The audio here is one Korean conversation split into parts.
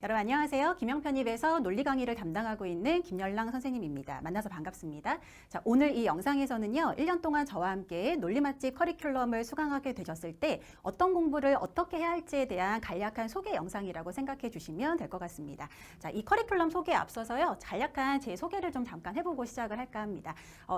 여러분 안녕하세요. 김영편입에서 논리 강의를 담당하고 있는 김열랑 선생님입니다. 만나서 반갑습니다. 자, 오늘 이 영상에서는요. 1년 동안 저와 함께 논리 맛집 커리큘럼을 수강하게 되셨을 때 어떤 공부를 어떻게 해야 할지에 대한 간략한 소개 영상이라고 생각해 주시면 될 것 같습니다. 자, 이 커리큘럼 소개에 앞서서요. 간략한 제 소개를 좀 잠깐 해보고 시작을 할까 합니다.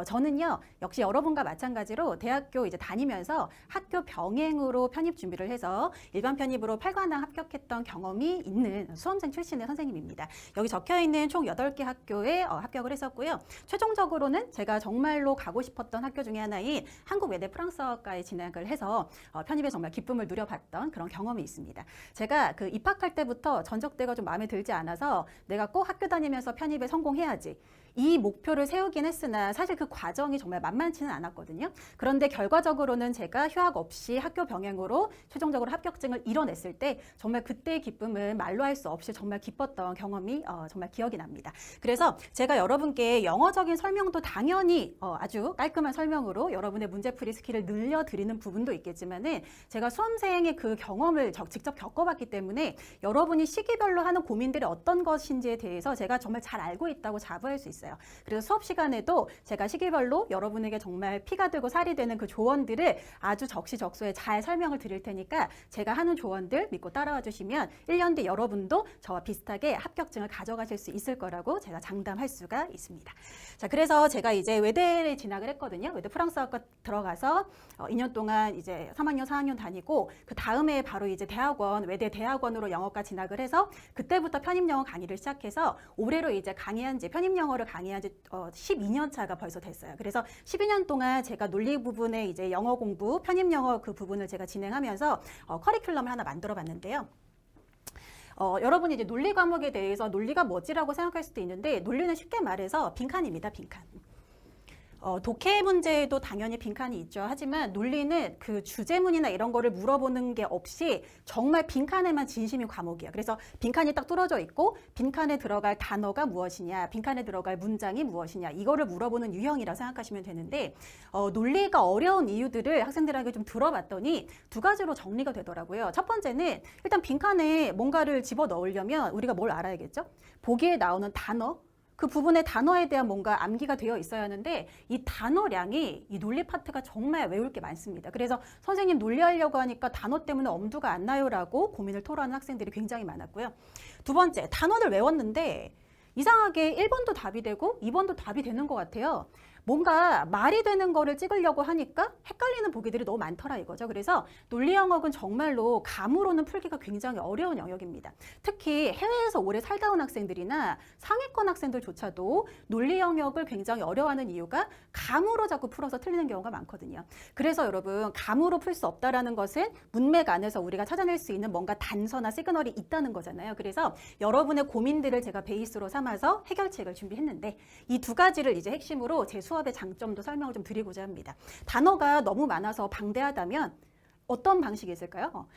저는요. 역시 여러분과 마찬가지로 대학교 이제 다니면서 학교 병행으로 편입 준비를 해서 일반 편입으로 8관왕 합격했던 경험이 있는 수험생 출신의 선생님입니다. 여기 적혀있는 총 8개 학교에 합격을 했었고요. 최종적으로는 제가 정말로 가고 싶었던 학교 중에 하나인 한국외대 프랑스어과에 진학을 해서 편입에 정말 기쁨을 누려봤던 그런 경험이 있습니다. 제가 그 입학할 때부터 전적대가 좀 마음에 들지 않아서 내가 꼭 학교 다니면서 편입에 성공해야지. 이 목표를 세우긴 했으나 사실 그 과정이 정말 만만치는 않았거든요. 그런데 결과적으로는 제가 휴학 없이 학교 병행으로 최종적으로 합격증을 이뤄냈을 때 정말 그때의 기쁨은 말로 할 수 없이 정말 기뻤던 경험이 정말 기억이 납니다. 그래서 제가 여러분께 영어적인 설명도 당연히 아주 깔끔한 설명으로 여러분의 문제풀이 스킬을 늘려드리는 부분도 있겠지만은 제가 수험생의 그 경험을 직접 겪어봤기 때문에 여러분이 시기별로 하는 고민들이 어떤 것인지에 대해서 제가 정말 잘 알고 있다고 자부할 수 있어요. 그래서 수업 시간에도 제가 시기별로 여러분에게 정말 피가 되고 살이 되는 그 조언들을 아주 적시적소에 잘 설명을 드릴 테니까 제가 하는 조언들 믿고 따라와 주시면 1년 뒤 여러분도 저와 비슷하게 합격증을 가져가실 수 있을 거라고 제가 장담할 수가 있습니다. 자, 그래서 제가 이제 외대에 진학을 했거든요. 외대 프랑스어과 들어가서 2년 동안 이제 3학년, 4학년 다니고 그 다음에 바로 이제 대학원, 외대 대학원으로 영어과 진학을 해서 그때부터 편입영어 강의를 시작해서 올해로 이제 강의한 지 편입영어를 강의한 지 12년 차가 벌써 됐어요. 그래서 12년 동안 제가 논리 부분에 이제 영어 공부, 편입영어 그 부분을 제가 진행하면서 커리큘럼을 하나 만들어 봤는데요. 여러분이 이제 논리 과목에 대해서 논리가 뭐지라고 생각할 수도 있는데 논리는 쉽게 말해서 빈칸입니다. 빈칸. 독해 문제에도 당연히 빈칸이 있죠. 하지만 논리는 그 주제문이나 이런 거를 물어보는 게 없이 정말 빈칸에만 진심인 과목이에요. 그래서 빈칸이 딱 뚫어져 있고 빈칸에 들어갈 단어가 무엇이냐, 빈칸에 들어갈 문장이 무엇이냐 이거를 물어보는 유형이라 생각하시면 되는데 논리가 어려운 이유들을 학생들에게 좀 들어봤더니 두 가지로 정리가 되더라고요. 첫 번째는 일단 빈칸에 뭔가를 집어넣으려면 우리가 뭘 알아야겠죠? 보기에 나오는 단어 그 부분의 단어에 대한 뭔가 암기가 되어 있어야 하는데 이 단어량이 이 논리 파트가 정말 외울 게 많습니다. 그래서 선생님 논리하려고 하니까 단어 때문에 엄두가 안 나요라고 고민을 토로하는 학생들이 굉장히 많았고요. 두 번째, 단어를 외웠는데 이상하게 1번도 답이 되고 2번도 답이 되는 것 같아요. 뭔가 말이 되는 거를 찍으려고 하니까 헷갈리는 보기들이 너무 많더라 이거죠. 그래서 논리 영역은 정말로 감으로는 풀기가 굉장히 어려운 영역입니다. 특히 해외에서 오래 살다 온 학생들이나 상위권 학생들조차도 논리 영역을 굉장히 어려워하는 이유가 감으로 자꾸 풀어서 틀리는 경우가 많거든요. 그래서 여러분 감으로 풀 수 없다라는 것은 문맥 안에서 우리가 찾아낼 수 있는 뭔가 단서나 시그널이 있다는 거잖아요. 그래서 여러분의 고민들을 제가 베이스로 삼아서 해결책을 준비했는데 이 두 가지를 이제 핵심으로 제 수업의 장점도 설명을 좀 드리고자 합니다. 단어가 너무 많아서 방대하다면 어떤 방식이 있을까요?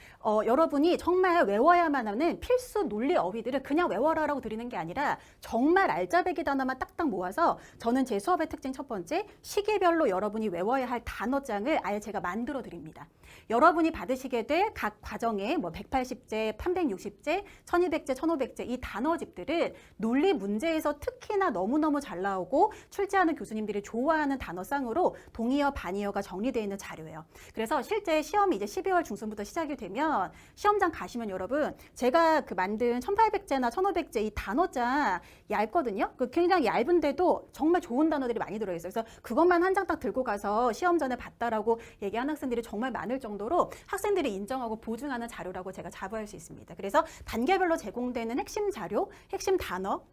여러분이 정말 외워야만 하는 필수 논리 어휘들을 그냥 외워라라고 드리는 게 아니라 정말 알짜배기 단어만 딱딱 모아서 저는 제 수업의 특징 첫 번째, 시기별로 여러분이 외워야 할 단어장을 아예 제가 만들어 드립니다. 여러분이 받으시게 될 각 과정에 뭐 180제, 360제, 1200제, 1500제 이 단어집들은 논리 문제에서 특히나 너무너무 잘 나오고 출제하는 교수님들이 좋아하는 단어쌍으로 동의어, 반의어가 정리되어 있는 자료예요. 그래서 실제 시험이 이제 12월 중순부터 시작이 되면 시험장 가시면 여러분 제가 그 만든 1800제나 1500제 이 단어장 얇거든요. 그 굉장히 얇은데도 정말 좋은 단어들이 많이 들어있어요. 그래서 그것만 한 장 딱 들고 가서 시험 전에 봤다라고 얘기하는 학생들이 정말 많을 정도로 학생들이 인정하고 보증하는 자료라고 제가 자부할 수 있습니다. 그래서 단계별로 제공되는 핵심 자료, 핵심 단어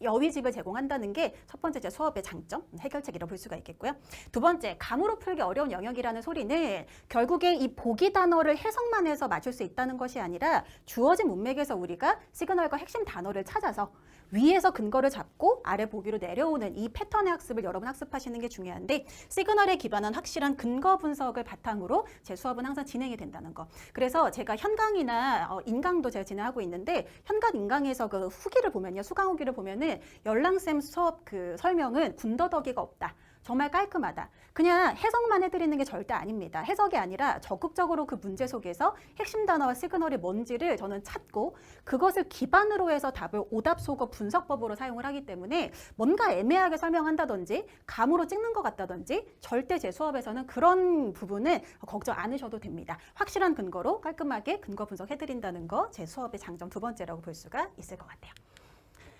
어휘집을 제공한다는 게 첫 번째 제 수업의 장점, 해결책이라고 볼 수가 있겠고요. 두 번째, 감으로 풀기 어려운 영역이라는 소리는 결국에 이 보기 단어를 해석만 해서 맞출 수 있다는 것이 아니라 주어진 문맥에서 우리가 시그널과 핵심 단어를 찾아서 위에서 근거를 잡고 아래 보기로 내려오는 이 패턴의 학습을 여러분 학습하시는 게 중요한데 시그널에 기반한 확실한 근거 분석을 바탕으로 제 수업은 항상 진행이 된다는 거. 그래서 제가 현강이나 인강도 제가 진행하고 있는데 현강 인강에서 그 후기를 보면요. 수강 후기를 보면은 열랑쌤 수업 그 설명은 군더더기가 없다. 정말 깔끔하다. 그냥 해석만 해드리는 게 절대 아닙니다. 해석이 아니라 적극적으로 그 문제 속에서 핵심 단어와 시그널이 뭔지를 저는 찾고 그것을 기반으로 해서 답을 오답 속어 분석법으로 사용을 하기 때문에 뭔가 애매하게 설명한다든지 감으로 찍는 것 같다든지 절대 제 수업에서는 그런 부분은 걱정 안 하셔도 됩니다. 확실한 근거로 깔끔하게 근거 분석해드린다는 거 제 수업의 장점 두 번째라고 볼 수가 있을 것 같아요.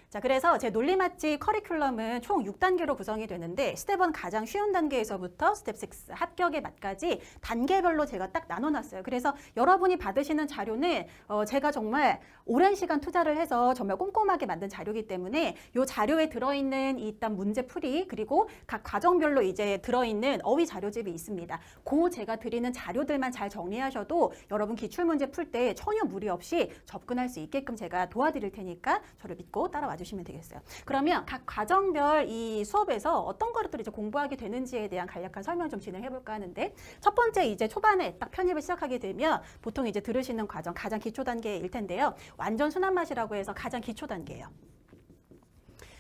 자, 그래서 제 논리맛집 커리큘럼은 총 6단계로 구성이 되는데 스텝 1 가장 쉬운 단계에서부터 스텝 6 합격의 맛까지 단계별로 제가 딱 나눠놨어요. 그래서 여러분이 받으시는 자료는 제가 정말 오랜 시간 투자를 해서 정말 꼼꼼하게 만든 자료이기 때문에 이 자료에 들어있는 일단 문제풀이 그리고 각 과정별로 이제 들어있는 어휘 자료집이 있습니다. 그 제가 드리는 자료들만 잘 정리하셔도 여러분 기출문제 풀 때 전혀 무리 없이 접근할 수 있게끔 제가 도와드릴 테니까 저를 믿고 따라와 주시면 되겠어요. 그러면 각 과정별 이 수업에서 어떤 것들을 이제 공부하게 되는지에 대한 간략한 설명 좀 진행해 볼까 하는데 첫 번째 이제 초반에 딱 편입을 시작하게 되면 보통 이제 들으시는 과정 가장 기초 단계일 텐데요. 완전 순한 맛이라고 해서 가장 기초 단계예요.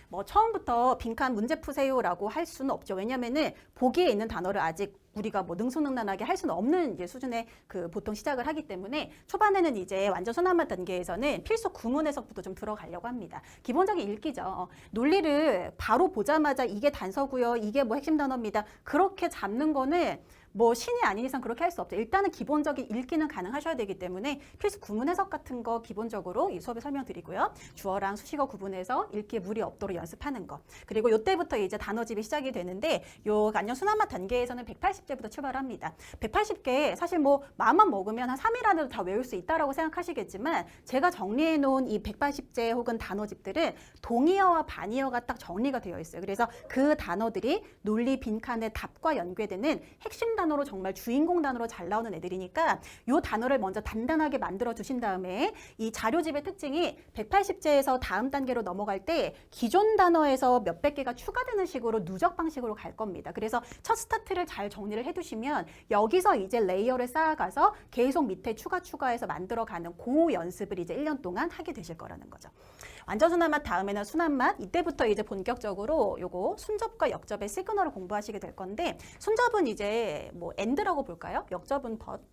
뭐 처음부터 빈칸 문제 푸세요라고 할 수는 없죠. 왜냐면은 보기에 있는 단어를 아직 우리가 뭐 능수능란하게 할 수는 없는 이제 수준의 그 보통 시작을 하기 때문에 초반에는 이제 완전 순환맛 단계에서는 필수 구문 해석부터 좀 들어가려고 합니다. 기본적인 읽기죠. 논리를 바로 보자마자 이게 단서고요. 이게 뭐 핵심 단어입니다. 그렇게 잡는 거는 뭐 신이 아닌 이상 그렇게 할 수 없죠. 일단은 기본적인 읽기는 가능하셔야 되기 때문에 필수 구문 해석 같은 거 기본적으로 이 수업에 설명드리고요. 주어랑 수식어 구분해서 읽기에 무리 없도록 연습하는 거. 그리고 이때부터 이제 단어집이 시작이 되는데 요 완전 순환맛 단계에서는 180개부터 출발합니다. 180개 사실 뭐 마음만 먹으면 한 3일 안에도 다 외울 수 있다라고 생각하시겠지만 제가 정리해 놓은 이 180제 혹은 단어집들은 동의어와 반의어가 딱 정리가 되어 있어요. 그래서 그 단어들이 논리 빈칸의 답과 연계되는 핵심 단어로 정말 주인공 단어로 잘 나오는 애들이니까 이 단어를 먼저 단단하게 만들어 주신 다음에 이 자료집의 특징이 180제에서 다음 단계로 넘어갈 때 기존 단어에서 몇백 개가 추가되는 식으로 누적 방식으로 갈 겁니다. 그래서 첫 스타트를 잘 정리를 해두시면 여기서 이제 레이어를 쌓아가서 계속 밑에 추가해서 만들어가는 그 연습을 이제 1년 동안 하게 되실 거라는 거죠. 완전 순환맛 다음에는 순환맛 이때부터 이제 본격적으로 요거 순접과 역접의 시그널을 공부하시게 될 건데 순접은 이제 뭐 end라고 볼까요? 역접은 but.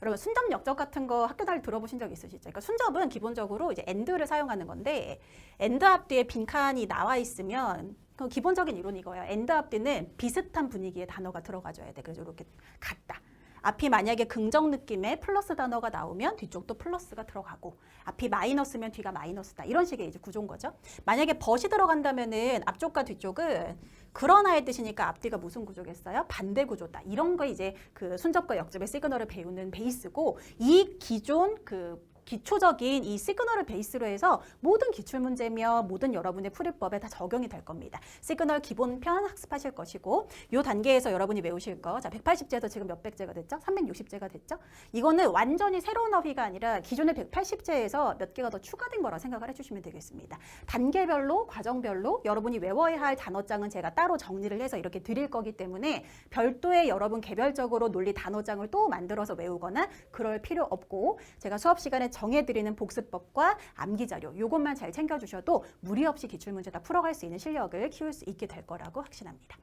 여러분 순접 역접 같은 거 학교 다닐 들어보신 적 있으시죠? 그러니까 순접은 기본적으로 이제 end를 사용하는 건데 end 앞뒤에 빈칸이 나와 있으면 그 기본적인 이론이 이거예요. end 앞뒤는 비슷한 분위기의 단어가 들어가줘야 돼. 그래서 이렇게 같다. 앞이 만약에 긍정 느낌의 플러스 단어가 나오면 뒤쪽도 플러스가 들어가고 앞이 마이너스면 뒤가 마이너스다. 이런 식의 이제 구조인 거죠. 만약에 벗이 들어간다면은 앞쪽과 뒤쪽은 그러나의 뜻이니까 앞뒤가 무슨 구조겠어요? 반대 구조다. 이런 거 이제 그 순접과 역접의 시그널을 배우는 베이스고 이 기존 그 기초적인 이 시그널을 베이스로 해서 모든 기출문제며 모든 여러분의 풀이법에 다 적용이 될 겁니다. 시그널 기본편 학습하실 것이고 이 단계에서 여러분이 외우실 거 자 180제에서 지금 몇백 제가 됐죠? 360제가 됐죠? 이거는 완전히 새로운 어휘가 아니라 기존의 180제에서 몇 개가 더 추가된 거라 생각을 해주시면 되겠습니다. 단계별로 과정별로 여러분이 외워야 할 단어장은 제가 따로 정리를 해서 이렇게 드릴 거기 때문에 별도의 여러분 개별적으로 논리 단어장을 또 만들어서 외우거나 그럴 필요 없고 제가 수업 시간에 정해드리는 복습법과 암기자료 이것만 잘 챙겨주셔도 무리 없이 기출문제 다 풀어갈 수 있는 실력을 키울 수 있게 될 거라고 확신합니다.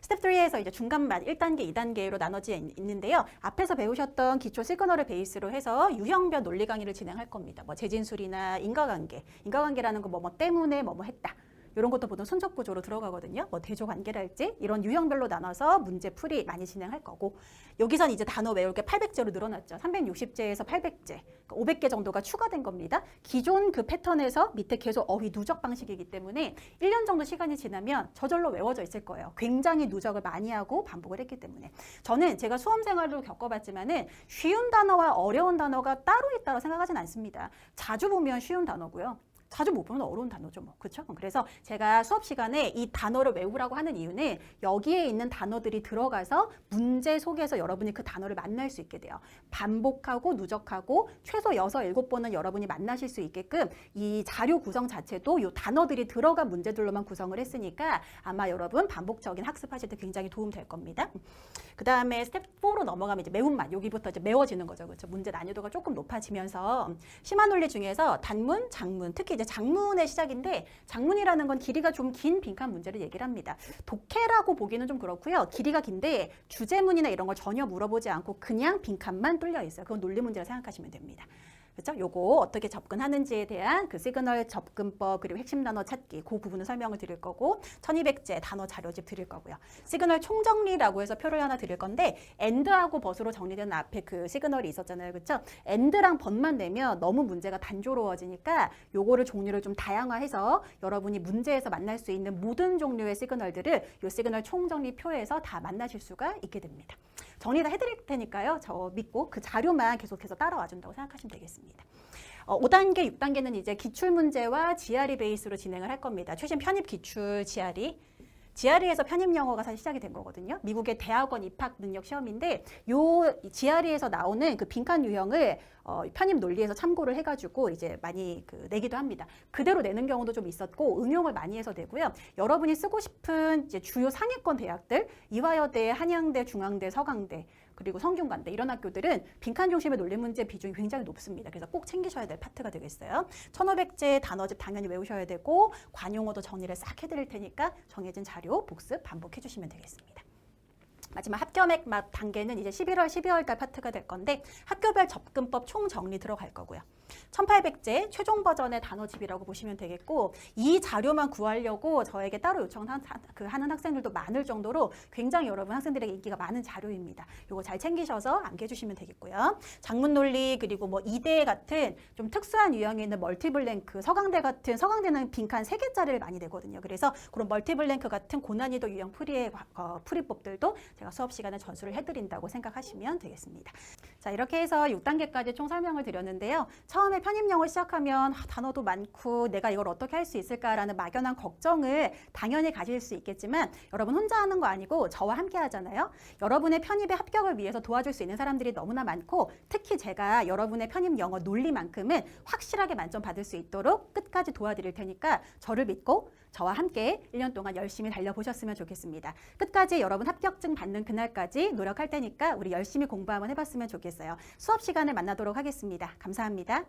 스텝 3에서 이제 중간반 1단계, 2단계로 나눠져 있는데요. 앞에서 배우셨던 기초 시그널을 베이스로 해서 유형별 논리 강의를 진행할 겁니다. 뭐 재진술이나 인과관계라는 거 뭐 때문에 뭐 했다. 이런 것도 보통 순접 구조로 들어가거든요. 뭐 대조관계랄지 이런 유형별로 나눠서 문제 풀이 많이 진행할 거고 여기선 이제 단어 외울 게 800제로 늘어났죠. 360제에서 800제, 500개 정도가 추가된 겁니다. 기존 그 패턴에서 밑에 계속 어휘 누적 방식이기 때문에 1년 정도 시간이 지나면 저절로 외워져 있을 거예요. 굉장히 누적을 많이 하고 반복을 했기 때문에 저는 제가 수험 생활로 겪어봤지만은 쉬운 단어와 어려운 단어가 따로 있다고 생각하진 않습니다. 자주 보면 쉬운 단어고요. 자주 못 보면 어려운 단어죠, 뭐. 그렇죠? 그래서 제가 수업 시간에 이 단어를 외우라고 하는 이유는 여기에 있는 단어들이 들어가서 문제 속에서 여러분이 그 단어를 만날 수 있게 돼요. 반복하고 누적하고 최소 6, 7번은 여러분이 만나실 수 있게끔 이 자료 구성 자체도 이 단어들이 들어간 문제들로만 구성을 했으니까 아마 여러분 반복적인 학습하실 때 굉장히 도움 될 겁니다. 그 다음에 스텝 4로 넘어가면 이제 매운맛, 여기부터 이제 매워지는 거죠. 그렇죠? 문제 난이도가 조금 높아지면서 심화 논리 중에서 단문, 장문, 특히 이제 작문의 시작인데 작문이라는 건 길이가 좀 긴 빈칸 문제를 얘기를 합니다. 독해라고 보기는 좀 그렇고요. 길이가 긴데 주제문이나 이런 걸 전혀 물어보지 않고 그냥 빈칸만 뚫려 있어요. 그건 논리 문제라 생각하시면 됩니다. 그렇죠? 요거 어떻게 접근하는지에 대한 그 시그널 접근법 그리고 핵심 단어 찾기 그 부분을 설명을 드릴 거고 1200제 단어 자료집 드릴 거고요. 시그널 총정리라고 해서 표를 하나 드릴 건데 and하고 but으로 정리되는 앞에 그 시그널이 있었잖아요. 그렇죠? and랑 but만 내면 너무 문제가 단조로워지니까 요거를 종류를 좀 다양화해서 여러분이 문제에서 만날 수 있는 모든 종류의 시그널들을 요 시그널 총정리 표에서 다 만나실 수가 있게 됩니다. 정리 다 해드릴 테니까요. 저 믿고 그 자료만 계속해서 따라와 준다고 생각하시면 되겠습니다. 5단계, 6단계는 이제 기출문제와 GRE 베이스로 진행을 할 겁니다. 최신 편입 기출 GRE. GRE에서 편입 영어가 사실 시작이 된 거거든요. 미국의 대학원 입학 능력 시험인데 요 GRE에서 나오는 그 빈칸 유형을 편입 논리에서 참고를 해가지고 이제 많이 내기도 합니다. 그대로 내는 경우도 좀 있었고 응용을 많이 해서 내고요. 여러분이 쓰고 싶은 이제 주요 상위권 대학들, 이화여대, 한양대, 중앙대, 서강대, 그리고 성균관대 이런 학교들은 빈칸 중심의 논리 문제 비중이 굉장히 높습니다. 그래서 꼭 챙기셔야 될 파트가 되겠어요. 1500제 단어집 당연히 외우셔야 되고 관용어도 정리를 싹 해드릴 테니까 정해진 자료 복습 반복해 주시면 되겠습니다. 마지막 합격액 단계는 이제 11월, 12월 달 파트가 될 건데 학교별 접근법 총 정리 들어갈 거고요. 1800제 최종 버전의 단어집이라고 보시면 되겠고 이 자료만 구하려고 저에게 따로 요청하는 학생들도 많을 정도로 굉장히 여러분 학생들에게 인기가 많은 자료입니다. 이거 잘 챙기셔서 암기해주시면 되겠고요. 작문 논리 그리고 뭐 이대 같은 좀 특수한 유형이 있는 멀티블랭크, 서강대는 빈칸 3개짜리를 많이 내거든요. 그래서 그런 멀티블랭크 같은 고난이도 유형 풀이법들도 제가 수업 시간에 전수를 해드린다고 생각하시면 되겠습니다. 자, 이렇게 해서 6단계까지 총 설명을 드렸는데요. 처음에 편입 영어 시작하면 단어도 많고 내가 이걸 어떻게 할 수 있을까라는 막연한 걱정을 당연히 가질 수 있겠지만 여러분 혼자 하는 거 아니고 저와 함께 하잖아요. 여러분의 편입의 합격을 위해서 도와줄 수 있는 사람들이 너무나 많고 특히 제가 여러분의 편입 영어 논리만큼은 확실하게 만점 받을 수 있도록 끝까지 도와드릴 테니까 저를 믿고 저와 함께 1년 동안 열심히 달려보셨으면 좋겠습니다. 끝까지 여러분 합격증 받는 그날까지 노력할 테니까 우리 열심히 공부 한번 해봤으면 좋겠어요. 수업 시간에 만나도록 하겠습니다. 감사합니다.